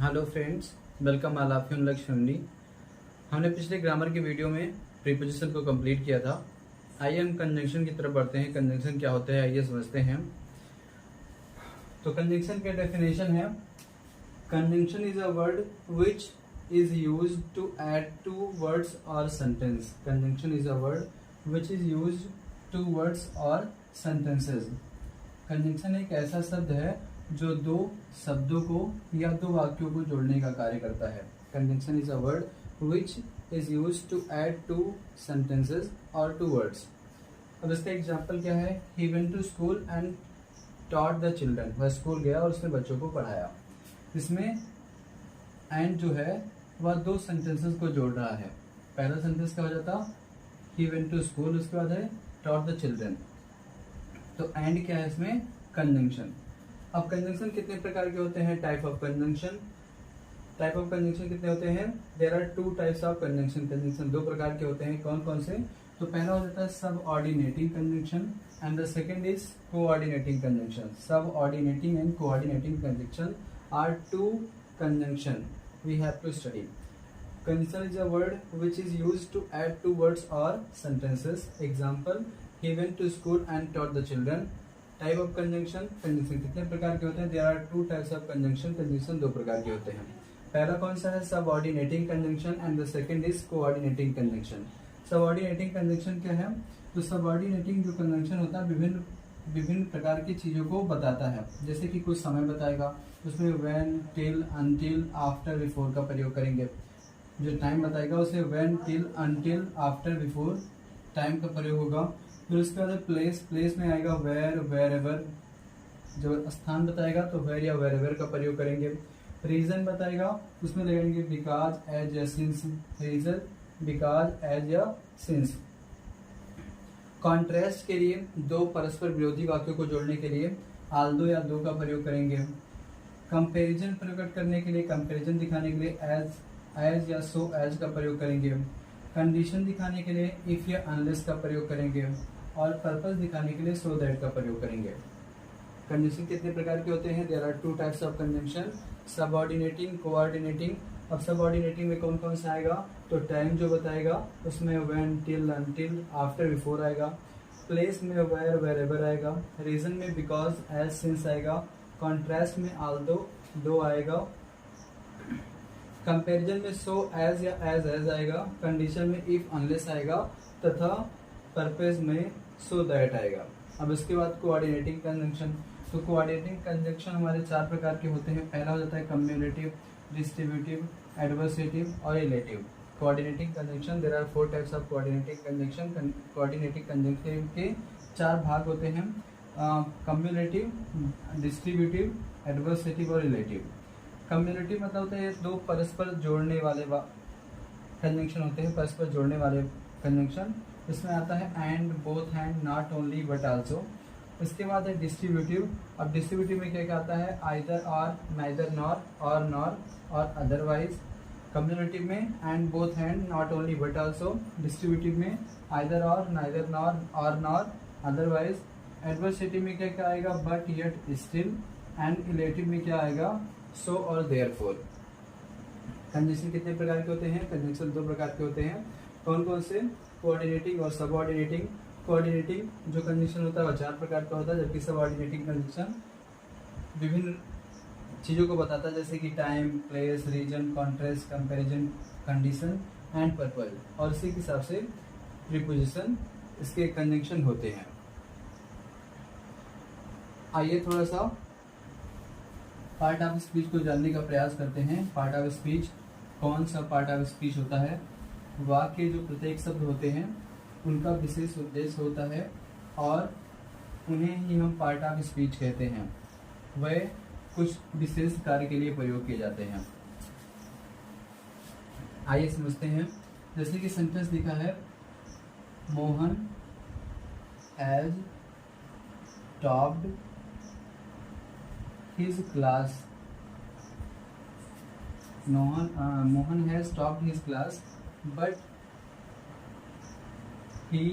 Hello friends, welcome all of you in लक्ष्य family. हमने पिछले ग्रामर के वीडियो में प्रीपोजिशन को कंप्लीट किया था। आइए हम कंजंक्शन की तरफ बढ़ते हैं। कंजंक्शन क्या होता है आइए समझते हैं। तो कंजंक्शन का डेफिनेशन है, conjunction is a word which is used to add two words और sentence. Conjunction is a word which is used to words और सेंटेंसेस। कंजंक्शन एक ऐसा शब्द है जो दो शब्दों को या दो वाक्यों को जोड़ने का कार्य करता है। Conjunction is a word which is used to add two sentences और टू वर्ड्स। अब इसका एग्जांपल क्या है? He went to school and taught the children. वह स्कूल गया और उसने बच्चों को पढ़ाया। इसमें एंड जो है वह दो सेंटेंसेस को जोड़ रहा है। पहला सेंटेंस क्या हो जाता? ही वेंट टू स्कूल, उसके बाद है टॉट द चिल्ड्रन। तो एंड क्या है इसमें? कंजंक्शन। अब कंजंक्शन कितने प्रकार के होते हैं? Type of conjunction. Type of conjunction कितने होते हैं? There are two types of conjunction. Conjunction दो प्रकार के होते हैं। कौन कौन से? तो पहला हो जाता है subordinating conjunction and the second is coordinating conjunction. Subordinating and coordinating conjunction are two conjunction we have to study. Conjunction is a word which is used to add two words or sentences. Example, he went to school and taught the children. Type of conjunction. Conjunction कितने प्रकार के होते हैं? There are two types of conjunction. Conjunction दो प्रकार के होते हैं। पहला कौन सा है? Subordinating conjunction and the second is coordinating conjunction. Subordinating conjunction क्या है? तो subordinating जो conjunction होता है विभिन्न प्रकार की चीजों को बताता है। जैसे कि कुछ समय बताएगा, उसमें when, till, until, after, before का प्रयोग करेंगे। जो टाइम बताएगा उसे when, till, until, after, before time का प्रयोग होगा। फिर उसके बाद प्लेस, प्लेस में आएगा where, wherever। जो स्थान बताएगा तो where या wherever का प्रयोग करेंगे। रीजन बताएगा उसमें लगाएंगे because, as या since। रीजन, because, as या since। कॉन्ट्रास्ट के लिए दो परस्पर विरोधी वाक्यों को जोड़ने के लिए although या दो का प्रयोग करेंगे। कंपैरिजन प्रकट करने के लिए, कंपैरिजन दिखाने के लिए एज या सो एज का प्रयोग करेंगे। कंडीशन दिखाने के लिए इफ या अनलेस का प्रयोग करेंगे और पर्पस दिखाने के लिए सो दैट का प्रयोग करेंगे। कंजंक्शन कितने प्रकार के होते हैं? There are two types of conjunction, subordinating, coordinating. अब सबऑर्डिनेटिंग में कौन कौन सा आएगा? तो टाइम जो बताएगा उसमें when, till, until, after, before आएगा। प्लेस में वेयर, वेयरएवर आएगा। रीजन में बिकॉज, एज, सिंस आएगा। कॉन्ट्रास्ट में ऑल्दो, दो आएगा। कंपैरिजन में सो एज या एज आएगा। कंडीशन में इफ, अनलेस आएगा तथा पर्पस में सो दैट आएगा। अब इसके बाद कोऑर्डिनेटिंग कंजंक्शन। तो कोऑर्डिनेटिंग कंजंक्शन हमारे चार प्रकार के होते हैं। पहला हो जाता है कम्युलेटिव, डिस्ट्रीब्यूटिव, एडवर्सेटिव और relative. Coordinating conjunction, there are four types of coordinating conjunction. Coordinating conjunction के चार भाग होते हैं, कम्युलेटिव, डिस्ट्रीब्यूटिव, एडवर्सेटिव और रिलेटिव। कम्युनिटी मतलब होता है दो परस्पर जोड़ने वाले कंजंक्शन होते हैं, परस्पर जोड़ने वाले कंजंक्शन। इसमें आता है and, both and, not only but also. इसके बाद है डिस्ट्रीब्यूटिव। अब डिस्ट्रीब्यूटिव में क्या क्या आता है? आइदर और, नाइदर नॉर, और नॉर और अदरवाइज। कम्युनिटी में and, both and, not only but also. Distributive में आइदर और, नाइदर नॉर, और नॉर, अदरवाइज। एडवर्सेटिव में क्या क्या आएगा? But, yet, still. And relative में क्या आएगा? सो और देयरफॉर। कंजंक्शन कितने प्रकार के होते हैं? कंजंक्शन दो प्रकार के होते हैं। कौन कौन से? कोऑर्डिनेटिंग और सबऑर्डिनेटिंग। कोऑर्डिनेटिंग जो कंजंक्शन होता है वह चार प्रकार का होता है, जबकि सबऑर्डिनेटिंग कंजंक्शन विभिन्न चीजों को बताता है, जैसे कि time, place, reason, contrast, comparison, condition and purpose. और इसी के हिसाब से प्रीपोजिशन इसके कंजंक्शन होते हैं। आइए थोड़ा सा पार्ट ऑफ स्पीच को जानने का प्रयास करते हैं। पार्ट ऑफ स्पीच, कौन सा पार्ट ऑफ स्पीच होता है? वाक्य जो प्रत्येक शब्द होते हैं उनका विशेष उद्देश्य होता है और उन्हें ही हम पार्ट ऑफ स्पीच कहते हैं। वह कुछ विशेष कार्य के लिए प्रयोग किए जाते हैं। आइए समझते हैं। जैसे कि सेंटेंस लिखा है, Mohan as topped his class. Mohan has topped his class, but he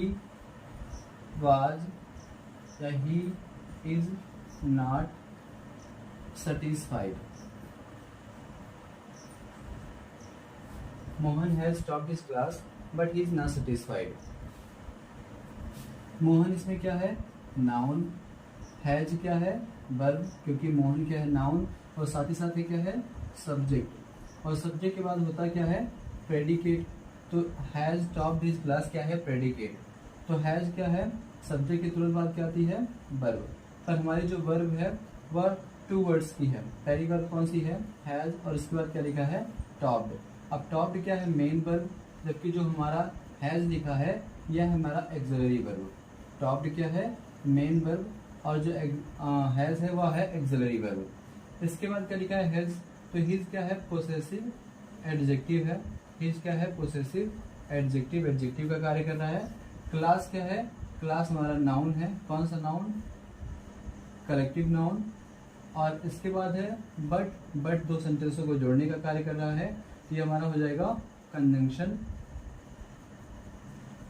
was या he is not satisfied. Mohan has topped his class but he is not satisfied. Mohan इसमें क्या है, नाउन, हैज क्या है, वर्ब, क्योंकि मोहन क्या है, नाउन, और साथ ही साथ ये क्या है, सब्जेक्ट, और सब्जेक्ट के बाद होता क्या है, प्रेडिकेट। तो हैज टॉप्ड हिज क्लास क्या है, प्रेडिकेट। तो हैज क्या है, सब्जेक्ट के तुरंत बाद क्या आती है, वर्ब। पर हमारी जो वर्ब है वह 2 वर्ड्स की है। पहली वर्ब कौन सी है, हैज, और इसके बाद क्या लिखा है, टॉप्ड। अब टॉप्ड क्या है, मेन वर्ब, जबकि जो हमारा हैज लिखा है यह है हमारा एक्सिलरी वर्ब। टॉप्ड क्या है, मेन वर्ब, और जो हैज है वह है एक्सिलरी वर्ब। इसके बाद क्या लिखा है, हैज, तो हिज क्या है, पोसेसिव एडजेक्टिव है। हिज क्या है, पोसेसिव एडजेक्टिव, एडजेक्टिव का कार्य कर रहा है। क्लास क्या है, क्लास हमारा नाउन है। कौन सा नाउन, कलेक्टिव नाउन। और इसके बाद है बट 2 सेंटेंसों को जोड़ने का कार्य कर रहा है। तो ये हमारा हो जाएगा कंजंक्शन।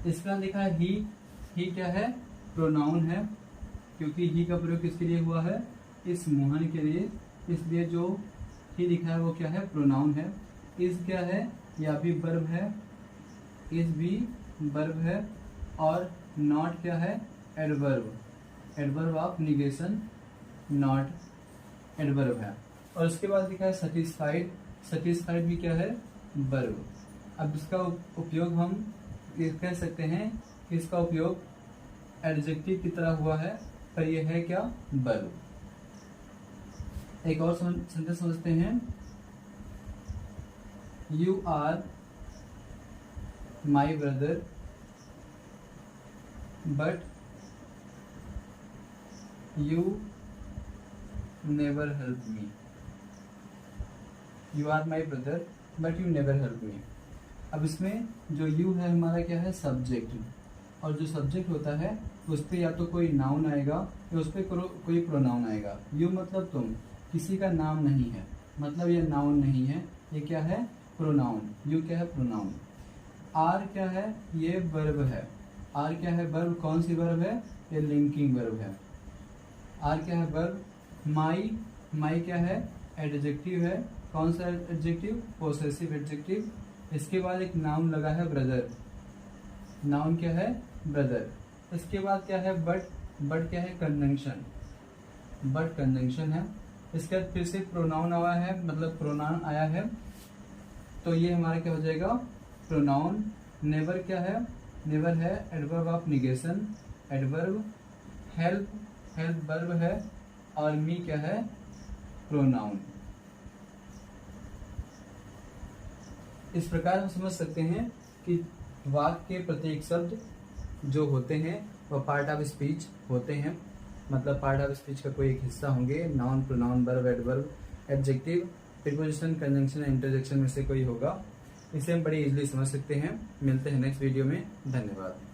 इसके बाद लिखा है ही क्या है, प्रोनाउन है, क्योंकि ही का प्रयोग किसके लिए हुआ है, इस मोहन के लिए, इसलिए जो ही लिखा है वो क्या है, प्रोनाउन है। इज क्या है, या भी वर्ब है, इज भी वर्ब है। और नॉट क्या है, adverb, adverb of negation, not adverb है। और उसके बाद लिखा है सेटिस्फाइड, सेटिस्फाइड भी क्या है, वर्ब। अब इसका उपयोग हम कह सकते हैं कि इसका उपयोग एडजेक्टिव की तरह हुआ है, पर यह है क्या, वर्ब। एक और सेंटेंस समझते हैं, you are my brother but you never help me. You are my brother but you never help me. अब इसमें जो यू है हमारा क्या है, सब्जेक्ट, और जो सब्जेक्ट होता है उस पर या तो कोई नाउन आएगा या उस पर कोई प्रोनाउन आएगा। यू मतलब तुम, किसी का नाम नहीं है, मतलब ये नाउन नहीं है, ये क्या है, प्रोनाउन। यू क्या है, प्रोनाउन। आर क्या है, ये वर्ब है। आर क्या है, वर्ब। कौन सी वर्ब है, ये लिंकिंग वर्ब है। आर क्या है, वर्ब। माई क्या है, एडजेक्टिव है। कौन सा एडजेक्टिव, पोसेसिव एडजेक्टिव। इसके बाद एक नाउन लगा है, ब्रदर। नाउन क्या है, ब्रदर। इसके बाद क्या है, बट क्या है, कंजंक्शन, बट कंजंक्शन है। इसके बाद फिर से प्रोनाउन आया है, मतलब प्रोनाउन आया है, तो ये हमारा क्या हो जाएगा, प्रोनाउन। नेवर क्या है, नेवर है adverb of negation, adverb. Help verb है, और मी क्या है, प्रोनाउन। इस प्रकार हम समझ सकते हैं कि वाक्य के प्रत्येक शब्द जो होते हैं वह पार्ट ऑफ स्पीच होते हैं, मतलब पार्ट ऑफ स्पीच का कोई एक हिस्सा होंगे। Noun, pronoun, verb, adverb, adjective, preposition, conjunction, interjection में से कोई होगा। इसे हम बड़ी इजीली समझ सकते हैं। मिलते हैं नेक्स्ट वीडियो में। धन्यवाद।